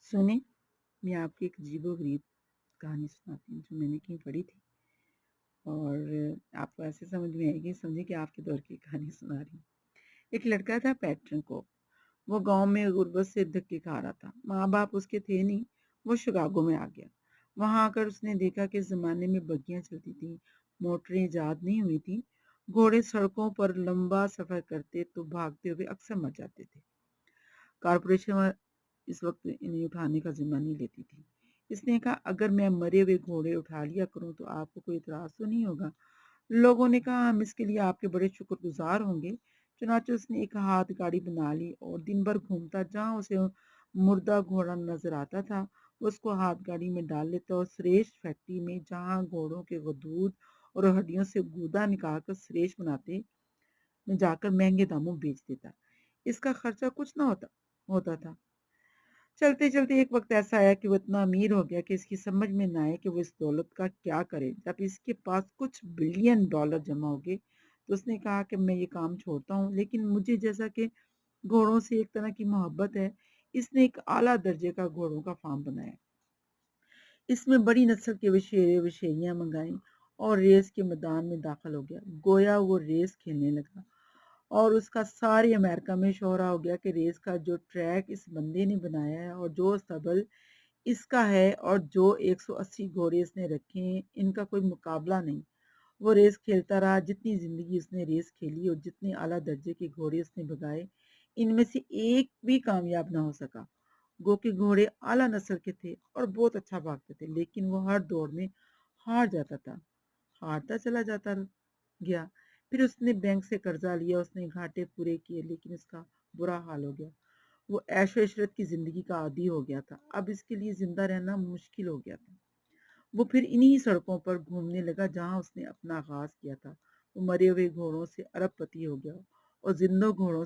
सुने, मैं आपको एक अजीबो-गरीब कहानी सुनाती हूँ जो मैंने कहीं पढ़ी थी और आपको ऐसे समझ में आएगी, समझिए कि आपके दौर की कहानी सुना रही हूँ। एक लड़का था पैटर्न को, वो गाँव में गुर्बत से धक्के खा रहा था। माँ-बाप उसके थे नहीं, वो शिकागो में आ गया। वहाँ आकर उसने देखा कि ज़माने में बग्गियाँ चलती थीं, मोटरें ईजाद नहीं हुई थीं, घोड़े सड़कों पर लंबा सफ़र करते तो भागते हुए अक्सर मर जाते थे। कॉर्पोरेशन इस वक्त इन्हें उठाने का जिम्मा नहीं लेती थी। इसने कहा, अगर मैं मरे हुए घोड़े उठा लिया करूं तो आपको कोई इतराज तो नहीं होगा। लोगों ने कहा, हम इसके लिए आपके बड़े शुक्रगुजार होंगे। चुनाचे उसने एक हाथ गाड़ी बना ली और दिन भर घूमता, जहां उसे मुर्दा घोड़ा नजर आता था वो उसको हाथ गाड़ी में डाल लेता और श्रेष्ठ फैक्ट्री में, जहां घोड़ों के दूध और हड्डियों से गूदा निकालकर श्रेष्ठ बनाते, में जाकर महंगे दामों बेच देता। इसका खर्चा कुछ ना होता होता था। चलते चलते एक वक्त ऐसा आया कि वो इतना अमीर हो गया कि इसकी समझ में ना आए कि वो इस दौलत का क्या करे। जब इसके पास कुछ बिलियन डॉलर जमा हो गए तो उसने कहा कि मैं ये काम छोड़ता हूँ, लेकिन मुझे जैसा कि घोड़ों से एक तरह की मोहब्बत है। इसने एक आला दर्जे का घोड़ों का फार्म बनाया। इसमें बड़ी नस्ल के वशेरे वशेरियां मंगाई और रेस के मैदान में दाखिल हो गया। गोया वो रेस खेलने लगा और उसका सारे अमेरिका में शोहरा हो गया कि रेस का जो ट्रैक इस बंदे ने बनाया है और जो सबल इसका है और जो 180 घोड़े इसने रखे हैं, इनका कोई मुकाबला नहीं। वो रेस खेलता रहा। जितनी जिंदगी उसने रेस खेली और जितने आला दर्जे के घोड़े उसने भगाए, इनमें से एक भी कामयाब ना हो सका। गो के घोड़े आला नस्ल के थे और बहुत अच्छा भागते थे, लेकिन वो हर दौड़ में हार जाता था, हारता चला जाता गया। फिर उसने बैंक से कर्जा लिया, उसने घाटे पूरे किए, लेकिन उसका बुरा हाल हो गया। वो ऐशो इशरत की जिंदगी का आदी हो गया था। अब इसके लिए जिंदा रहना मुश्किल हो गया था। वो फिर इन्हीं सड़कों पर घूमने लगा जहां उसने अपना आगाज किया था। वो मरे हुए घोड़ों से अरबपति हो गया और जिंदा घोड़ों